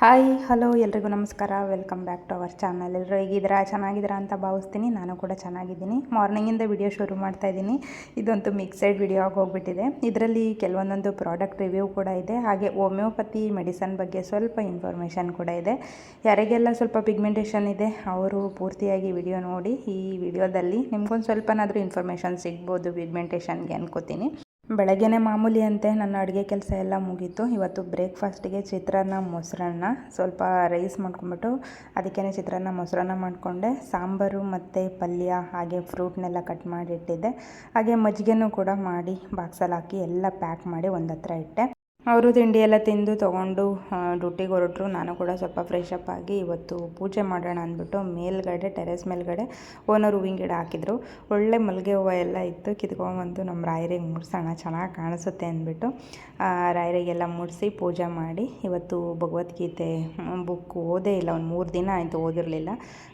Hi hello ಎಲ್ರಿಗೂ ನಮಸ್ಕಾರ. Welcome back to our channel. ಎಲ್ಲರೂ ಹೇಗಿದ್ದೀರಾ? ಚೆನ್ನಾಗಿದ್ದೀರಾ ಅಂತ ಭಾವಿಸ್ತೀನಿ. ನಾನು ಕೂಡ ಚೆನ್ನಾಗಿದ್ದೀನಿ. ಮಾರ್ನಿಂಗಿಂದ ವಿಡಿಯೋ ಶುರು ಮಾಡ್ತಾಯಿದ್ದೀನಿ. ಇದಂತೂ ಮಿಕ್ಸೆಡ್ ವಿಡಿಯೋ ಆಗಿ ಹೋಗ್ಬಿಟ್ಟಿದೆ. ಇದರಲ್ಲಿ ಕೆಲವೊಂದೊಂದು ಪ್ರಾಡಕ್ಟ್ ರಿವ್ಯೂ ಕೂಡ ಇದೆ, ಹಾಗೆ ಹೋಮಿಯೋಪತಿ ಮೆಡಿಸನ್ ಬಗ್ಗೆ ಸ್ವಲ್ಪ ಇನ್ಫಾರ್ಮೇಷನ್ ಕೂಡ ಇದೆ. ಯಾರಿಗೆಲ್ಲ ಸ್ವಲ್ಪ ಪಿಗ್ಮೆಂಟೇಷನ್ ಇದೆ ಅವರು ಪೂರ್ತಿಯಾಗಿ ವಿಡಿಯೋ ನೋಡಿ. ಈ ವಿಡಿಯೋದಲ್ಲಿ ನಿಮ್ಗೊಂದು ಸ್ವಲ್ಪನಾದರೂ ಇನ್ಫಾರ್ಮೇಷನ್ ಸಿಗ್ಬೋದು ಪಿಗ್ಮೆಂಟೇಷನ್ಗೆ ಅನ್ಕೋತೀನಿ. ಬೆಳಗ್ಗೆನೇ ಮಾಮೂಲಿ ಅಂತೆ ನನ್ನ ಅಡುಗೆ ಕೆಲಸ ಎಲ್ಲ ಮುಗೀತು. ಇವತ್ತು ಬ್ರೇಕ್ಫಾಸ್ಟಿಗೆ ಚಿತ್ರಾನ್ನ ಮೊಸರನ್ನ, ಸ್ವಲ್ಪ ರೈಸ್ ಮಾಡ್ಕೊಂಬಿಟ್ಟು ಅದಕ್ಕೇ ಚಿತ್ರಾನ್ನ ಮೊಸರನ್ನ ಮಾಡಿಕೊಂಡೆ. ಸಾಂಬಾರು ಮತ್ತು ಪಲ್ಯ ಹಾಗೆ ಫ್ರೂಟ್ನೆಲ್ಲ ಕಟ್ ಮಾಡಿ ಇಟ್ಟಿದ್ದೆ. ಹಾಗೆ ಮಜ್ಜಿಗೆನೂ ಕೂಡ ಮಾಡಿ ಬಾಕ್ಸಲ್ಲಿ ಹಾಕಿ ಎಲ್ಲ ಪ್ಯಾಕ್ ಮಾಡಿ ಒಂದು ಹತ್ರ ಇಟ್ಟೆ. ಅವರು ತಿಂಡಿ ಎಲ್ಲ ತಿಂದು ತೊಗೊಂಡು ಡ್ಯೂಟಿಗೆ ಹೊರಟರು. ನಾನು ಕೂಡ ಸ್ವಲ್ಪ ಫ್ರೆಶ್ ಅಪ್ ಆಗಿ ಇವತ್ತು ಪೂಜೆ ಮಾಡೋಣ ಅಂದ್ಬಿಟ್ಟು ಮೇಲ್ಗಡೆ ಟೆರೆಸ್ ಮೇಲ್ಗಡೆ ಓನರ್ ಹೂವಿನ ಗಿಡ ಹಾಕಿದ್ರು. ಒಳ್ಳೆ ಮಲ್ಲಿಗೆ ಹೂವು ಎಲ್ಲ ಇತ್ತು. ಕಿತ್ಕೊಂಡ್ಬಂದು ನಮ್ಮ ರಾಯರಿಗೆ ಮುಡ್ಸೋಣ, ಚೆನ್ನಾಗಿ ಕಾಣಿಸುತ್ತೆ ಅಂದ್ಬಿಟ್ಟು ರಾಯರಿಗೆಲ್ಲ ಮುಡಿಸಿ ಪೂಜೆ ಮಾಡಿ ಇವತ್ತು ಭಗವದ್ಗೀತೆ ಬುಕ್ ಓದೇ ಇಲ್ಲ. ಒಂದು 3 ದಿನ ಆಯಿತು ಓದಿರಲಿಲ್ಲ.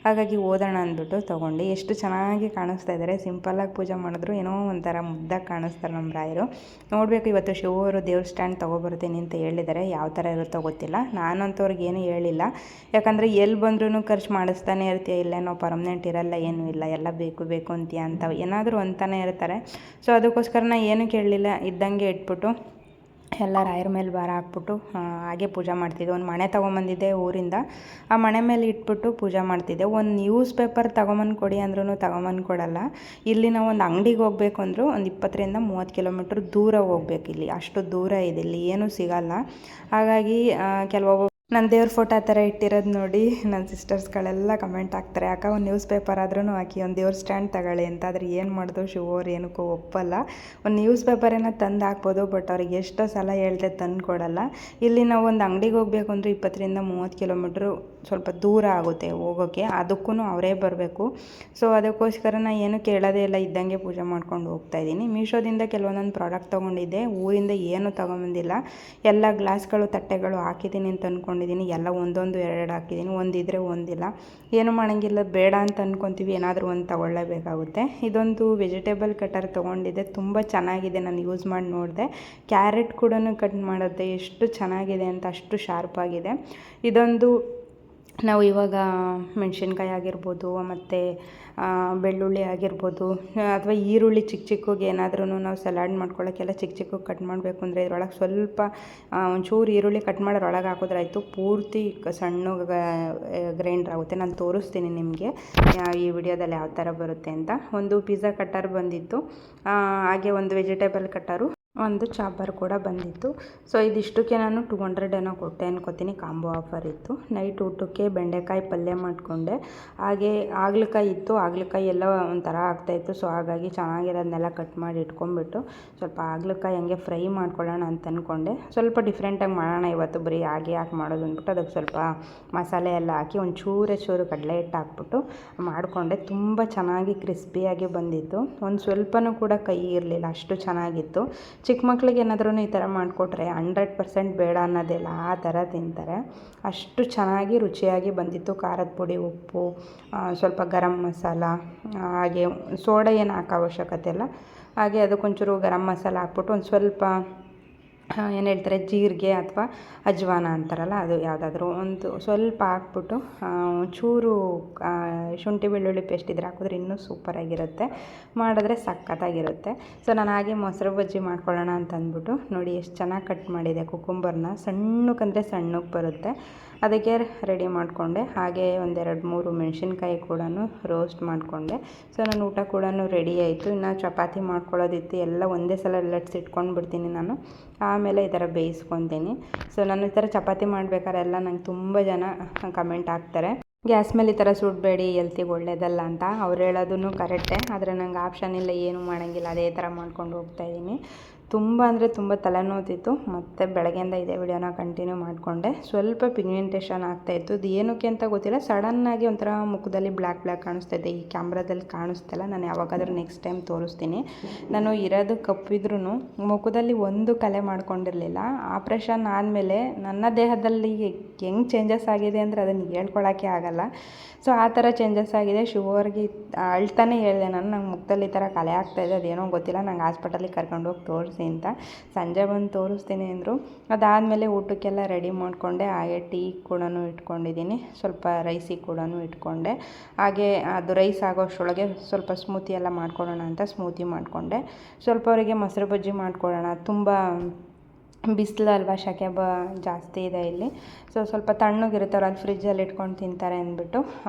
ಹಾಗಾಗಿ ಓದೋಣ ಅಂದ್ಬಿಟ್ಟು ತೊಗೊಂಡು ಎಷ್ಟು ಚೆನ್ನಾಗಿ ಕಾಣಿಸ್ತಾ ಇದ್ದಾರೆ. ಸಿಂಪಲ್ಲಾಗಿ ಪೂಜೆ ಮಾಡಿದ್ರು ಏನೋ ಒಂಥರ ಮುದ್ದಾಗಿ ಕಾಣಿಸ್ತಾರೆ ನಮ್ಮ ರಾಯರು. ನೋಡಬೇಕು, ಇವತ್ತು ಶಿವರು ದೇವ್ರ ಸ್ಟ್ಯಾಂಡ್ ತೊಗೊಬರ್ತೀನಿ ಅಂತ ಹೇಳಿದ್ದಾರೆ. ಯಾವ ಥರ ಇರುತ್ತೋ ಗೊತ್ತಿಲ್ಲ. ನಾನಂತೂ ಅವ್ರಿಗೇನು ಹೇಳಿಲ್ಲ, ಯಾಕಂದರೆ ಎಲ್ಲಿ ಬಂದ್ರೂ ಖರ್ಚು ಮಾಡಿಸ್ತಾನೆ ಇರ್ತೀಯ, ಇಲ್ಲೇನೋ ಪರ್ಮನೆಂಟ್ ಇರಲ್ಲ, ಏನೂ ಇಲ್ಲ, ಎಲ್ಲ ಬೇಕು ಬೇಕು ಅಂತೀಯ ಅಂತ ಏನಾದರೂ ಅಂತಾನೆ ಇರ್ತಾರೆ. ಸೊ ಅದಕ್ಕೋಸ್ಕರ ನಾನು ಏನೂ ಕೇಳಲಿಲ್ಲ, ಇದ್ದಂಗೆ ಇಟ್ಬಿಟ್ಟು ಎಲ್ಲ ರಾಯರ ಮೇಲೆ ಭಾರ ಹಾಕ್ಬಿಟ್ಟು ಹಾಗೆ ಪೂಜೆ ಮಾಡ್ತಿದ್ದೆ. ಒಂದು ಮಣೆ ತೊಗೊಂಬಂದಿದ್ದೆ ಊರಿಂದ, ಆ ಮಣೆ ಮೇಲೆ ಇಟ್ಬಿಟ್ಟು ಪೂಜೆ ಮಾಡ್ತಿದ್ದೆ. ಒಂದು ನ್ಯೂಸ್ ಪೇಪರ್ ತೊಗೊಂಬಂದು ಕೊಡಿ ಅಂದ್ರೂ ತೊಗೊಂಬಂದು ಕೊಡಲ್ಲ. ಇಲ್ಲಿ ನಾವು ಒಂದು ಅಂಗಡಿಗೆ ಹೋಗಬೇಕು ಅಂದರೂ ಒಂದು 20 ರಿಂದ 30 ಕಿಲೋಮೀಟ್ರ್ ದೂರ ಹೋಗ್ಬೇಕು. ಇಲ್ಲಿ ಅಷ್ಟು ದೂರ ಇದೆ, ಇಲ್ಲಿ ಏನೂ ಸಿಗಲ್ಲ. ಹಾಗಾಗಿ ಕೆಲವೊಬ್ಬ ನನ್ನ ದೇವ್ರ ಫೋಟೋ ಆ ಥರ ಇಟ್ಟಿರೋದು ನೋಡಿ ನನ್ನ ಸಿಸ್ಟರ್ಸ್ಗಳೆಲ್ಲ ಕಮೆಂಟ್ ಹಾಕ್ತಾರೆ, ಅಕ್ಕ ಒಂದು ನ್ಯೂಸ್ ಪೇಪರ್ ಆದ್ರೂ ಹಾಕಿ ಒಂದು ದೇವ್ರ ಸ್ಟ್ಯಾಂಡ್ ತಗೊಳ್ಳಿ ಅಂತ. ಆದರೆ ಏನು ಮಾಡಿದ್ರು ಶಿವವ್ರು ಏನಕ್ಕೂ ಒಪ್ಪಲ್ಲ. ಒಂದು ನ್ಯೂಸ್ ಪೇಪರೇನೋ ತಂದು ಹಾಕ್ಬೋದು, ಬಟ್ ಅವ್ರಿಗೆ ಎಷ್ಟೋ ಸಲ ಹೇಳ್ದೆ ತಂದು ಕೊಡಲ್ಲ. ಇಲ್ಲಿ ನಾವು ಒಂದು ಅಂಗಡಿಗೆ ಹೋಗಬೇಕು ಅಂದರೆ 20 ರಿಂದ 30 ಕಿಲೋಮೀಟ್ರು ಸ್ವಲ್ಪ ದೂರ ಆಗುತ್ತೆ ಹೋಗೋಕ್ಕೆ. ಅದಕ್ಕೂ ಅವರೇ ಬರಬೇಕು. ಸೊ ಅದಕ್ಕೋಸ್ಕರ ನಾನು ಏನು ಕೇಳೋದೇ ಇಲ್ಲ, ಇದ್ದಂಗೆ ಪೂಜೆ ಮಾಡ್ಕೊಂಡು ಹೋಗ್ತಾಯಿದ್ದೀನಿ. ಮೀಶೋದಿಂದ ಕೆಲವೊಂದೊಂದು ಪ್ರಾಡಕ್ಟ್ ತೊಗೊಂಡಿದ್ದೆ, ಊರಿಂದ ಏನೂ ತೊಗೊಂಬಂದಿಲ್ಲ. ಎಲ್ಲ ಗ್ಲಾಸ್ಗಳು ತಟ್ಟೆಗಳು ಹಾಕಿದ್ದೀನಿ ಅಂತ ಅಂದ್ಕೊಂಡಿದ್ದೀನಿ. ಎಲ್ಲ ಒಂದೊಂದು 2 ಹಾಕಿದ್ದೀನಿ, ಒಂದಿದ್ರೆ ಒಂದಿಲ್ಲ. ಏನು ಮಾಡೋಂಗಿಲ್ಲ, ಬೇಡ ಅಂತ ಅಂದ್ಕೊತೀವಿ, ಏನಾದರೂ ಒಂದು ತೊಗೊಳ್ಳೇಬೇಕಾಗುತ್ತೆ. ಇದೊಂದು ವೆಜಿಟೇಬಲ್ ಕಟರ್ ತೊಗೊಂಡಿದ್ದೆ, ತುಂಬ ಚೆನ್ನಾಗಿದೆ. ನಾನು ಯೂಸ್ ಮಾಡಿ ನೋಡಿದೆ. ಕ್ಯಾರೆಟ್ ಕೂಡ ಕಟ್ ಮಾಡುತ್ತೆ, ಎಷ್ಟು ಚೆನ್ನಾಗಿದೆ ಅಂತ, ಅಷ್ಟು ಶಾರ್ಪಾಗಿದೆ. ಇದೊಂದು ನಾವು ಇವಾಗ ಮೆಣಸಿನ್ಕಾಯಿ ಆಗಿರ್ಬೋದು, ಮತ್ತು ಬೆಳ್ಳುಳ್ಳಿ ಆಗಿರ್ಬೋದು, ಅಥವಾ ಈರುಳ್ಳಿ ಚಿಕ್ಕ ಚಿಕ್ಕಗೆ ಏನಾದ್ರೂ ನಾವು ಸಲಾಡ್ ಮಾಡ್ಕೊಳ್ಳೋಕ್ಕೆಲ್ಲ ಚಿಕ್ಕ ಚಿಕ್ಕಗೆ ಕಟ್ ಮಾಡಬೇಕು ಅಂದರೆ ಇದರೊಳಗೆ ಸ್ವಲ್ಪ ಒಂಚೂರು ಈರುಳ್ಳಿ ಕಟ್ ಮಾಡೋರೊಳಗೆ ಹಾಕಿದ್ರೆ ಆಯಿತು, ಪೂರ್ತಿ ಸಣ್ಣಗೆ ಗ್ರೈಂಡ್ರ್ ಆಗುತ್ತೆ. ನಾನು ತೋರಿಸ್ತೀನಿ ನಿಮಗೆ ಈ ವಿಡಿಯೋದಲ್ಲಿ ಯಾವ ಥರ ಬರುತ್ತೆ ಅಂತ. ಒಂದು ಪಿಜ್ಜಾ ಕಟ್ಟರ್ ಬಂದಿತ್ತು, ಹಾಗೆ ಒಂದು ವೆಜಿಟೇಬಲ್ ಕಟ್ಟರು, ಒಂದು ಚಾಪರ್ ಕೂಡ ಬಂದಿತ್ತು. ಸೊ ಇದಿಷ್ಟಕ್ಕೆ ನಾನು 200 ಏನೋ ಕೊಟ್ಟೆ ಅನ್ಕೋತೀನಿ, ಕಾಂಬೋ ಆಫರ್ ಇತ್ತು. ನೈಟ್ ಊಟಕ್ಕೆ ಬೆಂಡೆಕಾಯಿ ಪಲ್ಯ ಮಾಡಿಕೊಂಡೆ, ಹಾಗೆ ಹಾಗಲಕಾಯಿ ಇತ್ತು. ಹಾಗಲಕಾಯಿ ಎಲ್ಲ ಒಂಥರ ಆಗ್ತಾಯಿತ್ತು. ಸೊ ಹಾಗಾಗಿ ಚೆನ್ನಾಗಿರೋದನ್ನೆಲ್ಲ ಕಟ್ ಮಾಡಿ ಇಟ್ಕೊಂಡ್ಬಿಟ್ಟು ಸ್ವಲ್ಪ ಹಾಗಲಕಾಯಿ ಹಂಗೆ ಫ್ರೈ ಮಾಡ್ಕೊಳ್ಳೋಣ ಅಂತ ಅಂದ್ಕೊಂಡೆ. ಸ್ವಲ್ಪ ಡಿಫ್ರೆಂಟಾಗಿ ಮಾಡೋಣ ಇವತ್ತು, ಬರೀ ಹಾಗೆ ಯಾಕೆ ಮಾಡೋದು ಅಂದ್ಬಿಟ್ಟು ಅದಕ್ಕೆ ಸ್ವಲ್ಪ ಮಸಾಲೆ ಎಲ್ಲ ಹಾಕಿ ಚೂರು ಕಡಲೆ ಹಿಟ್ಟು ಹಾಕ್ಬಿಟ್ಟು ಮಾಡಿಕೊಂಡೆ. ತುಂಬ ಚೆನ್ನಾಗಿ ಕ್ರಿಸ್ಪಿಯಾಗಿ ಬಂದಿತ್ತು. ಒಂದು ಸ್ವಲ್ಪನೂ ಕೂಡ ಕೈ ಇರಲಿಲ್ಲ, ಅಷ್ಟು ಚೆನ್ನಾಗಿತ್ತು. ಚಿಕ್ಕ ಮಕ್ಳಿಗೆ ಏನಾದ್ರೂ ಈ ಥರ ಮಾಡಿಕೊಟ್ರೆ 100% ಬೇಡ ಅನ್ನೋದಿಲ್ಲ, ಆ ಥರ ತಿಂತಾರೆ. ಅಷ್ಟು ಚೆನ್ನಾಗಿ ರುಚಿಯಾಗಿ ಬಂದಿತ್ತು. ಖಾರದ ಪುಡಿ, ಉಪ್ಪು, ಸ್ವಲ್ಪ ಗರಂ ಮಸಾಲ, ಹಾಗೆ ಸೋಡಾ ಏನು ಹಾಕೋ ಅವಶ್ಯಕತೆ ಇಲ್ಲ. ಹಾಗೆ ಅದಕ್ಕೊಂಚೂರು ಗರಂ ಮಸಾಲ ಹಾಕ್ಬಿಟ್ಟು ಒಂದು ಸ್ವಲ್ಪ ಏನು ಹೇಳ್ತಾರೆ ಜೀರಿಗೆ ಅಥವಾ ಅಜ್ವಾನ ಅಂತಾರಲ್ಲ, ಅದು ಯಾವುದಾದ್ರೂ ಒಂದು ಸ್ವಲ್ಪ ಹಾಕ್ಬಿಟ್ಟು ಚೂರು ಶುಂಠಿ ಬೆಳ್ಳುಳ್ಳಿ ಪೇಸ್ಟ್ ಇದ್ರೆ ಹಾಕಿದ್ರೆ ಇನ್ನೂ ಸೂಪರಾಗಿರುತ್ತೆ. ಮಾಡಿದ್ರೆ ಸಖತ್ತಾಗಿರುತ್ತೆ. ಸೊ ನಾನು ಹಾಗೆ ಮೊಸರು ಬಜ್ಜಿ ಮಾಡ್ಕೊಳ್ಳೋಣ ಅಂತ ಅಂದ್ಬಿಟ್ಟು ನೋಡಿ ಎಷ್ಟು ಚೆನ್ನಾಗಿ ಕಟ್ ಮಾಡಿದೆ ಕುಕುಂಬರ್ನ. ಸಣ್ಣಕ್ಕಂದರೆ ಸಣ್ಣಕ್ಕೆ ಬರುತ್ತೆ, ಅದಕ್ಕೆ ರೆಡಿ ಮಾಡಿಕೊಂಡೆ. ಹಾಗೆ 1-2-3 ಮೆಣಸಿನ್ಕಾಯಿ ಕೂಡ ರೋಸ್ಟ್ ಮಾಡಿಕೊಂಡೆ. ಸೊ ನನ್ನ ಊಟ ಕೂಡ ರೆಡಿ ಆಯಿತು. ಇನ್ನು ಚಪಾತಿ ಮಾಡ್ಕೊಳ್ಳೋದಿತ್ತು, ಎಲ್ಲ ಒಂದೇ ಸಲ ಲಟ್ಸಿಟ್ಕೊಂಡು ಬಿಡ್ತೀನಿ ನಾನು, ಆಮೇಲೆ ಈ ಥರ ಬೇಯಿಸ್ಕೊತೀನಿ. ಸೊ ನಾನು ಈ ಥರ ಚಪಾತಿ ಮಾಡ್ಬೇಕಾದ್ರೆ ಎಲ್ಲ ನಂಗೆ ತುಂಬ ಜನ ಕಮೆಂಟ್ ಹಾಕ್ತಾರೆ, ಗ್ಯಾಸ್ ಮೇಲೆ ಈ ಥರ ಸುಡಬೇಡಿ, ಹೆಲ್ತಿಗೆ ಒಳ್ಳೇದಲ್ಲ ಅಂತ. ಅವ್ರು ಹೇಳೋದೂ ಕರೆಕ್ಟೇ, ಆದರೆ ನಂಗೆ ಆಪ್ಷನ್ ಇಲ್ಲ, ಏನೂ ಮಾಡೋಂಗಿಲ್ಲ, ಅದೇ ಥರ ಮಾಡ್ಕೊಂಡು ಹೋಗ್ತಾಯಿದ್ದೀನಿ. ತುಂಬ ಅಂದರೆ ತುಂಬ ತಲೆನೋತಿತ್ತು. ಮತ್ತು ಬೆಳಗ್ಗೆಯಿಂದ ಇದೇ ವಿಡಿಯೋನ ಕಂಟಿನ್ಯೂ ಮಾಡಿಕೊಂಡೆ. ಸ್ವಲ್ಪ ಪಿಗ್ಮೆಂಟೇಷನ್ ಆಗ್ತಾಯಿತ್ತು, ಅದು ಏನಕ್ಕೆ ಅಂತ ಗೊತ್ತಿಲ್ಲ. ಸಡನ್ನಾಗಿ ಒಂಥರ ಮುಖದಲ್ಲಿ ಬ್ಲ್ಯಾಕ್ ಕಾಣಿಸ್ತಾಯಿದೆ. ಈ ಕ್ಯಾಮ್ರಾದಲ್ಲಿ ಕಾಣಿಸ್ತಿಲ್ಲ, ನಾನು ಯಾವಾಗಾದರೂ ನೆಕ್ಸ್ಟ್ ಟೈಮ್ ತೋರಿಸ್ತೀನಿ. ನಾನು ಇರೋದು ಕಪ್ಪಿದ್ರೂ ಮುಖದಲ್ಲಿ ಒಂದು ಕಲೆ ಮಾಡ್ಕೊಂಡಿರಲಿಲ್ಲ. ಆಪ್ರೇಷನ್ ಆದಮೇಲೆ ನನ್ನ ದೇಹದಲ್ಲಿ ಹೆಂಗೆ ಚೇಂಜಸ್ ಆಗಿದೆ ಅಂದರೆ ಅದನ್ನು ಹೇಳ್ಕೊಳಕ್ಕೆ ಆಗಲ್ಲ. ಸೊ ಆ ಥರ ಚೇಂಜಸ್ ಆಗಿದೆ. ಶಿವವ್ರಿಗೆ ಅಳ್ತಾನೆ ಹೇಳಿದೆ ನಾನು, ನಂಗೆ ಮುಖದಲ್ಲಿ ಈ ಥರ ಕಲೆ ಆಗ್ತಾಯಿದೆ, ಅದೇನೋ ಗೊತ್ತಿಲ್ಲ, ನಂಗೆ ಹಾಸ್ಪಿಟಲಿಗೆ ಕರ್ಕೊಂಡೋಗಿ ತೋರಿಸಿ ತೋರಿಸಿ ಅಂತ. ಸಂಜೆ ಬಂದು ತೋರಿಸ್ತೀನಿ ಅಂದರು. ಅದಾದಮೇಲೆ ಊಟಕ್ಕೆಲ್ಲ ರೆಡಿ ಮಾಡಿಕೊಂಡೆ. ಹಾಗೆ ಟೀ ಕೂಡ ಇಟ್ಕೊಂಡಿದ್ದೀನಿ, ಸ್ವಲ್ಪ ರೈಸಿಗೆ ಕೂಡ ಇಟ್ಕೊಂಡೆ. ಹಾಗೆ ಅದು ರೈಸ್ ಆಗೋಷ್ಟರೊಳಗೆ ಸ್ವಲ್ಪ ಸ್ಮೂತಿ ಎಲ್ಲ ಮಾಡ್ಕೊಳ್ಳೋಣ ಅಂತ ಸ್ಮೂತಿ ಮಾಡಿಕೊಂಡೆ. ಸ್ವಲ್ಪ ಅವರಿಗೆ ಮೊಸರು ಬಜ್ಜಿ ಮಾಡ್ಕೊಳ್ಳೋಣ, ತುಂಬ ಬಿಸಿಲು ಅಲ್ವಾ, ಶೆಕೆ ಜಾಸ್ತಿ ಇದೆ ಇಲ್ಲಿ. ಸ್ವಲ್ಪ ತಣ್ಣಗಿರುತ್ತವ್ರು ಅಲ್ಲಿ ಫ್ರಿಜ್ಜಲ್ಲಿ ಇಟ್ಕೊಂಡು ತಿಂತಾರೆ ಅಂದ್ಬಿಟ್ಟು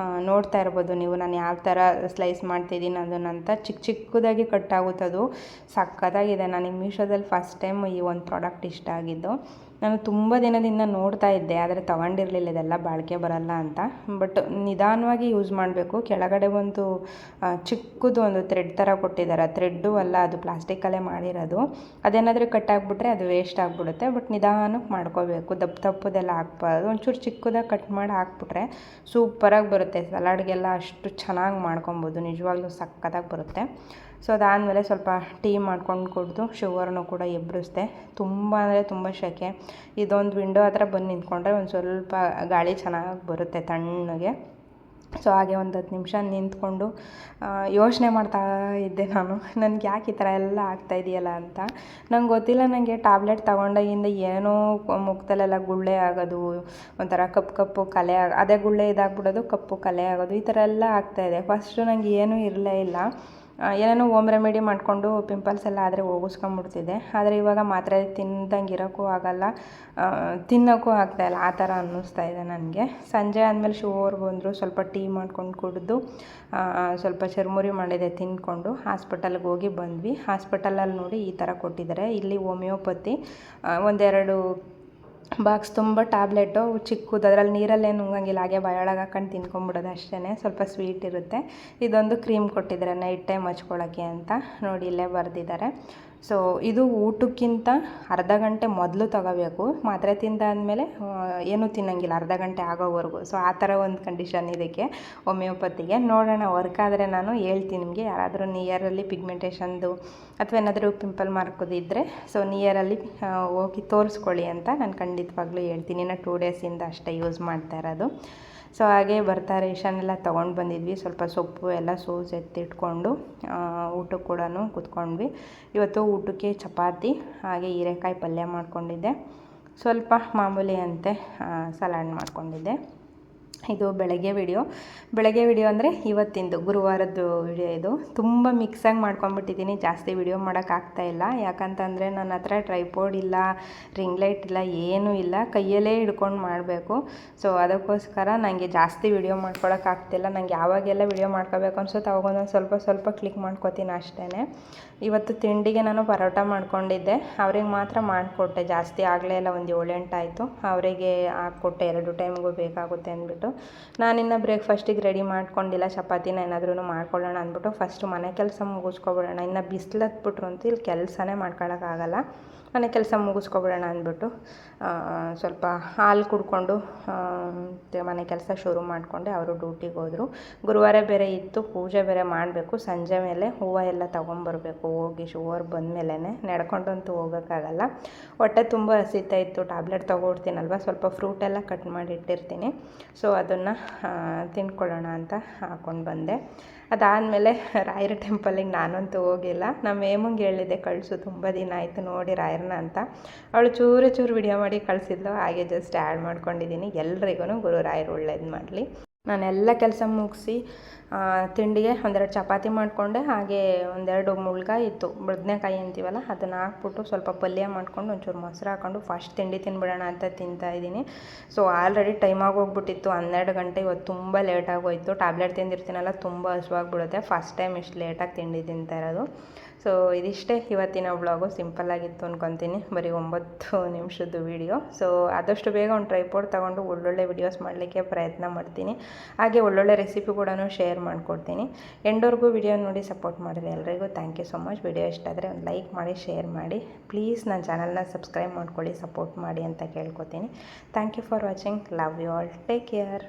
ನೋಡ್ತಾ ಇರ್ಬೋದು ನೀವು ನಾನು ಯಾವ ಥರ ಸ್ಲೈಸ್ ಮಾಡ್ತಿದ್ದೀನಿ ಅದನ್ನಂತ. ಚಿಕ್ಕದಾಗಿ ಕಟ್ಟಾಗುತ್ತದು, ಸಕ್ಕತ್ತಾಗಿದೆ. ನನಗೆ ಮೀಶೋದಲ್ಲಿ ಫಸ್ಟ್ ಟೈಮ್ ಈ ಒಂದು ಪ್ರಾಡಕ್ಟ್ ಇಷ್ಟ ಆಗಿದ್ದು. ನಾನು ತುಂಬ ದಿನದಿಂದ ನೋಡ್ತಾ ಇದ್ದೆ, ಆದರೆ ತೊಗೊಂಡಿರಲಿಲ್ಲ, ಇದೆಲ್ಲ ಬಾಳಿಕೆ ಬರಲ್ಲ ಅಂತ. ಬಟ್ ನಿಧಾನವಾಗಿ ಯೂಸ್ ಮಾಡಬೇಕು. ಕೆಳಗಡೆ ಒಂದು ಚಿಕ್ಕದು ಒಂದು ಥ್ರೆಡ್ ಥರ ಕೊಟ್ಟಿದ್ದಾರೆ. ಥ್ರೆಡ್ಡು ಅಲ್ಲ, ಅದು ಪ್ಲಾಸ್ಟಿಕ್ಕಲ್ಲೇ ಮಾಡಿರೋದು. ಅದೇನಾದರೂ ಕಟ್ಟಾಗ್ಬಿಟ್ರೆ ಅದು ವೇಸ್ಟ್ ಆಗಿಬಿಡುತ್ತೆ. ಬಟ್ ನಿಧಾನಕ್ಕೆ ಮಾಡ್ಕೋಬೇಕು, ದಪ್ಪದೆಲ್ಲ ಹಾಕ್ಬಾರ್ದು. ಒಂಚೂರು ಚಿಕ್ಕದಾಗಿ ಕಟ್ ಮಾಡಿ ಹಾಕ್ಬಿಟ್ರೆ ಸೂಪರಾಗಿ ಬರುತ್ತೆ. ಸಲಾಡ್ಗೆಲ್ಲ ಅಷ್ಟು ಚೆನ್ನಾಗಿ ಮಾಡ್ಕೊಬೋದು, ನಿಜವಾಗ್ಲೂ ಸಕ್ಕತ್ತಾಗಿ ಬರುತ್ತೆ. ಅದಾದಮೇಲೆ ಸ್ವಲ್ಪ ಟೀ ಮಾಡ್ಕೊಂಡು ಕುಡಿದು ಶುಗರ್ನೂ ಕೂಡ ಎಬ್ಬರಿಸ್ದೆ. ತುಂಬ ಅಂದರೆ ತುಂಬ ಶೆಕೆ. ಇದೊಂದು ವಿಂಡೋ ಹತ್ರ ಬಂದು ನಿಂತ್ಕೊಂಡ್ರೆ ಒಂದು ಸ್ವಲ್ಪ ಗಾಳಿ ಚೆನ್ನಾಗಿ ಬರುತ್ತೆ ತಣ್ಣಗೆ. ಹಾಗೆ ಒಂದು 10 ನಿಮಿಷ ನಿಂತ್ಕೊಂಡು ಯೋಚನೆ ಮಾಡ್ತಾ ಇದ್ದೆ ನಾನು, ನನಗೆ ಯಾಕೆ ಈ ಥರ ಎಲ್ಲ ಆಗ್ತಾಯಿದೆಯಲ್ಲ ಅಂತ. ನಂಗೆ ಗೊತ್ತಿಲ್ಲ, ನನಗೆ ಟ್ಯಾಬ್ಲೆಟ್ ತೊಗೊಂಡಾಗಿಂದ ಏನೋ ಮುಖದಲ್ಲೆಲ್ಲ ಗುಳ್ಳೆ ಆಗೋದು, ಒಂಥರ ಕಪ್ಪು ಕಲೆ ಅದೇ ಗುಳ್ಳೆ ಇದಾಗ್ಬಿಡೋದು, ಕಪ್ಪು ಕಲೆ ಆಗೋದು, ಈ ಥರ ಎಲ್ಲ ಆಗ್ತಾಯಿದೆ. ಫಸ್ಟು ನನಗೆ ಏನೂ ಇರಲೇ ಇಲ್ಲ. ಏನೇನೋ ಹೋಮ್ ರೆಮಿಡಿ ಮಾಡಿಕೊಂಡು ಪಿಂಪಲ್ಸ್ ಎಲ್ಲ ಆದರೆ ಹೋಗಿಸ್ಕೊಂಬಿಡ್ತಿದ್ದೆ. ಆದರೆ ಇವಾಗ ಮಾತ್ರೆ ತಿಂದಂಗೆ ಇರೋಕ್ಕೂ ಆಗೋಲ್ಲ, ತಿನ್ನೋಕ್ಕೂ ಆಗ್ತಾಯಿಲ್ಲ, ಆ ಥರ ಅನ್ನಿಸ್ತಾ ಇದೆ ನನಗೆ. ಸಂಜೆ ಆದಮೇಲೆ ಶುಗರ್ ಬಂದರು, ಸ್ವಲ್ಪ ಟೀ ಮಾಡ್ಕೊಂಡು ಕುಡಿದು ಸ್ವಲ್ಪ ಚುರುಮುರಿ ಮಾಡಿದೆ ತಿಂದ್ಕೊಂಡು ಹಾಸ್ಪಿಟಲ್ಗೆ ಹೋಗಿ ಬಂದ್ವಿ. ಹಾಸ್ಪಿಟಲಲ್ಲಿ ನೋಡಿ ಈ ಥರ ಕೊಟ್ಟಿದ್ದಾರೆ. ಇಲ್ಲಿ ಹೋಮಿಯೋಪತಿ ಒಂದೆರಡು ಬಾಕ್ಸ್ ತುಂಬ ಟ್ಯಾಬ್ಲೆಟು ಚಿಕ್ಕದು, ಅದರಲ್ಲಿ ನೀರಲ್ಲೇ ನುಂಗಂಗಿಲ್ಲ, ಹಾಗೆ ಬಾಯೊಳಗೆ ಹಾಕೊಂಡು ತಿನ್ಕೊಂಬಿಡೋದು ಅಷ್ಟೇ. ಸ್ವಲ್ಪ ಸ್ವೀಟ್ ಇರುತ್ತೆ. ಇದೊಂದು ಕ್ರೀಮ್ ಕೊಟ್ಟಿದ್ದಾರೆ ನೈಟ್ ಟೈಮ್ ಹಚ್ಕೊಳ್ಳೋಕ್ಕೆ ಅಂತ, ನೋಡಿ ಇಲ್ಲೇ ಬರೆದಿದ್ದಾರೆ. ಇದು ಊಟಕ್ಕಿಂತ ಅರ್ಧ ಗಂಟೆ ಮೊದಲು ತಗೋಬೇಕು. ಮಾತ್ರೆ ತಿಂದಾದಮೇಲೆ ಏನೂ ತಿನ್ನೋಂಗಿಲ್ಲ ಅರ್ಧ ಗಂಟೆ ಆಗೋವರೆಗೂ. ಆ ಥರ ಒಂದು ಕಂಡೀಷನ್ ಇದಕ್ಕೆ ಹೋಮಿಯೋಪತಿಗೆ. ನೋಡೋಣ, ವರ್ಕ್ ಆದರೆ ನಾನು ಹೇಳ್ತೀನಿ ನಿಮಗೆ. ಯಾರಾದರೂ ನಿಯರಲ್ಲಿ ಪಿಗ್ಮೆಂಟೇಷನ್ದು ಅಥವಾ ಏನಾದರೂ ಪಿಂಪಲ್ ಮಾರ್ಕೋದಿದ್ದರೆ ನಿಯರಲ್ಲಿ ಹೋಗಿ ತೋರಿಸ್ಕೊಳ್ಳಿ ಅಂತ ನಾನು ಖಂಡಿತವಾಗ್ಲೂ ಹೇಳ್ತೀನಿ. ಇನ್ನು 2 ಡೇಸಿಂದ ಅಷ್ಟೇ ಯೂಸ್ ಮಾಡ್ತಾ ಇರೋದು. ಹಾಗೆ ಬರ್ತಾ ರೇಷನೆಲ್ಲ ತೊಗೊಂಡು ಬಂದಿದ್ವಿ. ಸ್ವಲ್ಪ ಸೊಪ್ಪು ಎಲ್ಲ ಸೋಸಿ ಎತ್ತಿಟ್ಕೊಂಡು ಊಟಕ್ಕೆ ಕೂಡ ಕೂತ್ಕೊಂಡ್ವಿ. ಇವತ್ತು ಊಟಕ್ಕೆ ಚಪಾತಿ ಹಾಗೆ ಹೀರೆಕಾಯಿ ಪಲ್ಯ ಮಾಡ್ಕೊಂಡಿದ್ದೆ. ಸ್ವಲ್ಪ ಮಾಮೂಲಿ ಅಂತೆ ಸಲಾಡ್ ಮಾಡ್ಕೊಂಡಿದ್ದೆ. ಇದು ಬೆಳಗ್ಗೆ ವಿಡಿಯೋ ಅಂದರೆ ಇವತ್ತಿಂದು ಗುರುವಾರದ್ದು ವಿಡಿಯೋ ಇದು. ತುಂಬ ಮಿಕ್ಸಾಗಿ ಮಾಡ್ಕೊಂಡ್ಬಿಟ್ಟಿದ್ದೀನಿ, ಜಾಸ್ತಿ ವಿಡಿಯೋ ಮಾಡೋಕ್ಕಾಗ್ತಾಯಿಲ್ಲ. ಯಾಕಂತಂದರೆ ನನ್ನ ಹತ್ರ ಟ್ರೈಪೋಡ್ ಇಲ್ಲ, ರಿಂಗ್ ಲೈಟ್ ಇಲ್ಲ, ಏನೂ ಇಲ್ಲ, ಕೈಯಲ್ಲೇ ಹಿಡ್ಕೊಂಡು ಮಾಡಬೇಕು. ಅದಕ್ಕೋಸ್ಕರ ನನಗೆ ಜಾಸ್ತಿ ವಿಡಿಯೋ ಮಾಡ್ಕೊಳಕ್ಕಾಗ್ತಿಲ್ಲ. ನನಗೆ ಯಾವಾಗೆಲ್ಲ ವಿಡಿಯೋ ಮಾಡ್ಕೋಬೇಕು ಅನ್ಸುತ್ತೆ ಅವಾಗೊಂದೊಂದು ಸ್ವಲ್ಪ ಕ್ಲಿಕ್ ಮಾಡ್ಕೋತೀನಿ ಅಷ್ಟೇ. ಇವತ್ತು ತಿಂಡಿಗೆ ನಾನು ಪರೋಟ ಮಾಡ್ಕೊಂಡಿದ್ದೆ. ಅವ್ರಿಗೆ ಮಾತ್ರ ಮಾಡಿಕೊಟ್ಟೆ, ಜಾಸ್ತಿ ಆಗಲೇ ಇಲ್ಲ, ಒಂದು 7-8 ಆಯಿತು. ಅವರಿಗೆ ಹಾಕ್ಕೊಟ್ಟೆ, 2 ಟೈಮ್ಗೂ ಬೇಕಾಗುತ್ತೆ ಅಂದ್ಬಿಟ್ಟು. ನಾನಿನ್ನು ಬ್ರೇಕ್ಫಾಸ್ಟಿಗೆ ರೆಡಿ ಮಾಡ್ಕೊಂಡಿಲ್ಲ, ಚಪಾತಿನ ಏನಾದ್ರೂ ಮಾಡ್ಕೊಳ್ಳೋಣ ಅಂದ್ಬಿಟ್ಟು ಫಸ್ಟು ಮನೆ ಕೆಲಸ ಮುಗಿಸ್ಕೊಬಿಡೋಣ. ಇನ್ನು ಬಿಸಿಲು ಹತ್ಬಿಟ್ರು ಅಂತೂ ಇಲ್ಲಿ ಕೆಲಸನೇ ಮಾಡ್ಕೊಳಕ್ಕಾಗಲ್ಲ. ಮನೆ ಕೆಲಸ ಮುಗಿಸ್ಕೊಬಿಡೋಣ ಅಂದ್ಬಿಟ್ಟು ಸ್ವಲ್ಪ ಹಾಲು ಕುಡ್ಕೊಂಡು ಮನೆ ಕೆಲಸ ಶುರು ಮಾಡಿಕೊಂಡೆ. ಅವರು ಡ್ಯೂಟಿಗೆ ಹೋದರು. ಗುರುವಾರ ಬೇರೆ ಇತ್ತು, ಪೂಜೆ ಬೇರೆ ಮಾಡಬೇಕು. ಸಂಜೆ ಮೇಲೆ ಹೂವು ಎಲ್ಲ ತೊಗೊಂಬರ್ಬೇಕು, ಹೋಗಿ ಶುಗರ್ ಬಂದಮೇಲೆ. ನಡ್ಕೊಂಡಂತೂ ಹೋಗೋಕ್ಕಾಗಲ್ಲ. ಹೊಟ್ಟೆ ತುಂಬ ಹಸಿತಾ ಇತ್ತು, ಟ್ಯಾಬ್ಲೆಟ್ ತೊಗೊಡ್ತೀನಲ್ವ, ಸ್ವಲ್ಪ ಫ್ರೂಟೆಲ್ಲ ಕಟ್ ಮಾಡಿ ಇಟ್ಟಿರ್ತೀನಿ. ಅದನ್ನು ತಿನ್ಕೊಳ್ಳೋಣ ಅಂತ ಹಾಕ್ಕೊಂಡು ಬಂದೆ. ಅದಾದಮೇಲೆ ರಾಯರ ಟೆಂಪಲಿಗೆ ನಾನಂತೂ ಹೋಗಿಲ್ಲ. ನಮ್ಮ ಹೇಮಂಗೆ ಹೇಳಿದ್ದೆ ಕಳಿಸು, ತುಂಬ ದಿನ ಆಯಿತು ನೋಡಿ ರಾಯರನ್ನ ಅಂತ. ಅವಳು ಚೂರು ವಿಡಿಯೋ ಮಾಡಿ ಕಳಿಸಿದ್ಲು, ಹಾಗೆ ಜಸ್ಟ್ ಆ್ಯಡ್ ಮಾಡ್ಕೊಂಡಿದ್ದೀನಿ. ಎಲ್ರಿಗೂ ಗುರು ರಾಯರು ಒಳ್ಳೇದು ಮಾಡಲಿ. ನಾನೆಲ್ಲ ಕೆಲಸ ಮುಗಿಸಿ ತಿಂಡಿಗೆ 2 ಚಪಾತಿ ಮಾಡಿಕೊಂಡೆ. ಹಾಗೆ 2 ಮುಳ್ಗಾಯಿ ಇತ್ತು, ಬದನೆಕಾಯಿ ಅಂತೀವಲ್ಲ, ಅದನ್ನು ಹಾಕ್ಬಿಟ್ಟು ಸ್ವಲ್ಪ ಪಲ್ಯ ಮಾಡ್ಕೊಂಡು ಒಂಚೂರು ಮೊಸರು ಹಾಕ್ಕೊಂಡು ಫಸ್ಟ್ ತಿಂಡಿ ತಿನ್ಬಿಡೋಣ ಅಂತ ತಿಂತಾಯಿದ್ದೀನಿ. ಆಲ್ರೆಡಿ ಟೈಮ್ ಆಗೋಗ್ಬಿಟ್ಟಿತ್ತು, 12 ಗಂಟೆ. ಇವತ್ತು ತುಂಬ ಲೇಟಾಗೋಯಿತು. ಟ್ಯಾಬ್ಲೆಟ್ ತಿಂದಿರ್ತೀನಲ್ಲ, ತುಂಬ ಹಸುವಾಗ್ಬಿಡುತ್ತೆ. ಫಸ್ಟ್ ಟೈಮ್ ಇಷ್ಟು ಲೇಟಾಗಿ ತಿಂಡಿ ತಿಂತಾ ಇರೋದು. ಇದಿಷ್ಟೇ ಇವತ್ತಿನ ವ್ಲಾಗು. ಸಿಂಪಲ್ಲಾಗಿತ್ತು ಅಂದ್ಕೊತೀನಿ, ಬರೀ 9 ನಿಮಿಷದ್ದು ವೀಡಿಯೋ. ಆದಷ್ಟು ಬೇಗ ಒಂದು ಟ್ರೈಪೋಡ್ ತೊಗೊಂಡು ಒಳ್ಳೊಳ್ಳೆ ವೀಡಿಯೋಸ್ ಮಾಡಲಿಕ್ಕೆ ಪ್ರಯತ್ನ ಮಾಡ್ತೀನಿ. ಹಾಗೆ ಒಳ್ಳೊಳ್ಳೆ ರೆಸಿಪಿ ಕೂಡ ಶೇರ್ ಮಾಡಿಕೊಡ್ತೀನಿ. ಎಂಡವರೆಗೂ ವಿಡಿಯೋ ನೋಡಿ ಸಪೋರ್ಟ್ ಮಾಡಿರಿ. ಎಲ್ರಿಗೂ thank you so much. Video ಇಷ್ಟ ಆದರೆ ಒಂದು ಲೈಕ್ ಮಾಡಿ, ಶೇರ್ ಮಾಡಿ. ಪ್ಲೀಸ್ ನನ್ನ ಚಾನಲ್ನ ಸಬ್ಸ್ಕ್ರೈಬ್ ಮಾಡ್ಕೊಳ್ಳಿ, ಸಪೋರ್ಟ್ ಮಾಡಿ ಅಂತ ಕೇಳ್ಕೊತೀನಿ. Thank you for watching. Love you all. Take care.